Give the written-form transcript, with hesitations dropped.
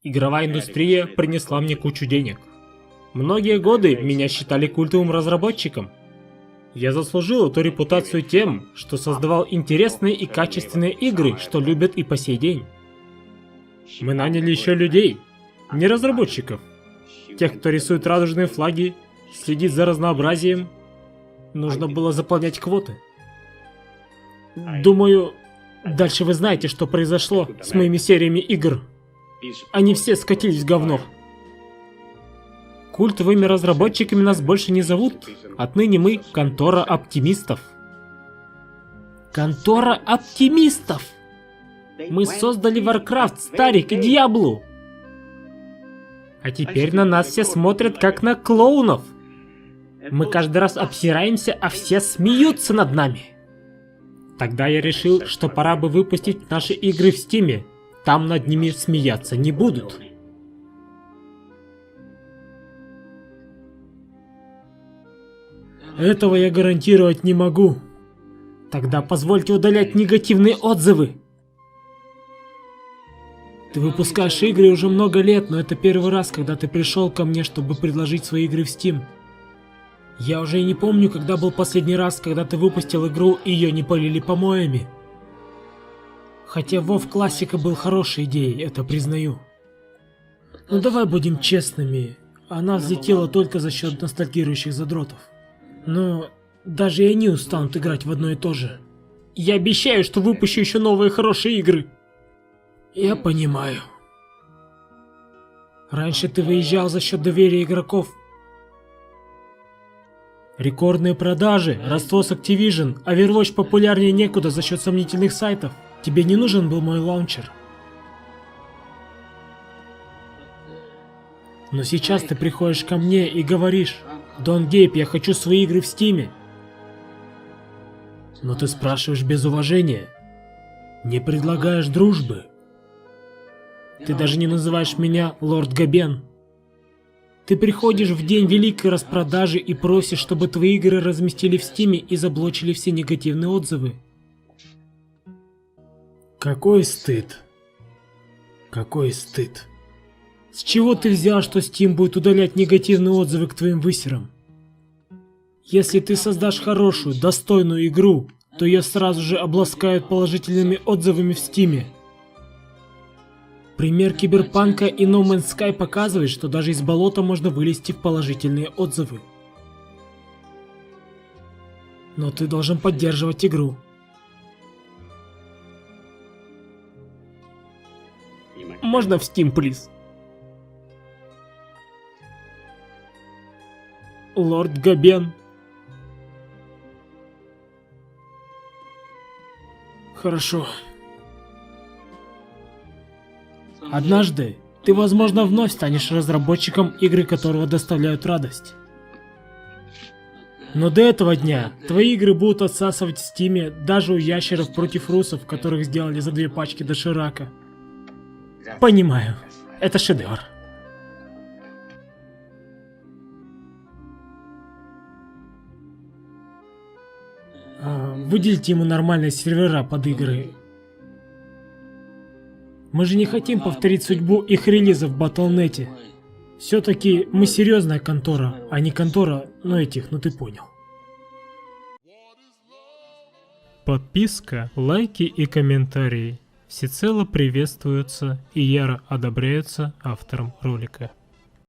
Игровая индустрия принесла мне кучу денег. Многие годы меня считали культовым разработчиком. Я заслужил эту репутацию тем, что создавал интересные и качественные игры, что любят и по сей день. Мы наняли еще людей, не разработчиков. Тех, кто рисует радужные флаги, следит за разнообразием. Нужно было заполнять квоты. Думаю, дальше вы знаете, что произошло с моими сериями игр. Они все скатились в говно. Культовыми разработчиками нас больше не зовут. Отныне мы контора оптимистов. Контора оптимистов! Мы создали Warcraft, Старик и Diablo. А теперь на нас все смотрят как на клоунов. Мы каждый раз обсираемся, а все смеются над нами. Тогда я решил, что пора бы выпустить наши игры в Стиме. Там над ними смеяться не будут. Этого я гарантировать не могу. Тогда позвольте удалять негативные отзывы. Ты выпускаешь игры уже много лет, но это первый раз, когда ты пришел ко мне, чтобы предложить свои игры в Steam. Я уже и не помню, когда был последний раз, когда ты выпустил игру и ее не полили помоями. Хотя WoW Классика был хорошей идеей, это признаю. Но давай будем честными, она взлетела только за счет ностальгирующих задротов. Но даже и они устанут играть в одно и то же. Я обещаю, что выпущу еще новые хорошие игры. Я понимаю. Раньше ты выезжал за счет доверия игроков. Рекордные продажи, родство с Activision, Overwatch популярнее некуда за счет сомнительных сайтов. Тебе не нужен был мой лаунчер. Но сейчас ты приходишь ко мне и говоришь: Дон Гейб, я хочу свои игры в Стиме. Но ты спрашиваешь без уважения. Не предлагаешь дружбы. Ты даже не называешь меня Лорд Габен. Ты приходишь в день великой распродажи и просишь, чтобы твои игры разместили в Стиме и заблочили все негативные отзывы. Какой стыд. Какой стыд. С чего ты взял, что Steam будет удалять негативные отзывы к твоим высерам? Если ты создашь хорошую, достойную игру, то ее сразу же обласкают положительными отзывами в Стиме. Пример Киберпанка и No Man's Sky показывает, что даже из болота можно вылезти в положительные отзывы. Но ты должен поддерживать игру. Можно в Steam, плиз? Лорд Габен. Хорошо. Однажды ты, возможно, вновь станешь разработчиком, игры которого доставляют радость. Но до этого дня твои игры будут отсасывать в Стиме даже у ящеров против русов, которых сделали за 2 пачки доширака. Понимаю, это шедевр. Выделите ему нормальные сервера под игры. Мы же не хотим повторить судьбу их релизов в Battle.net. Все-таки мы серьезная контора, а не контора, ну этих, ну ты понял. Подписка, лайки и комментарии всецело приветствуются и яро одобряются автором ролика.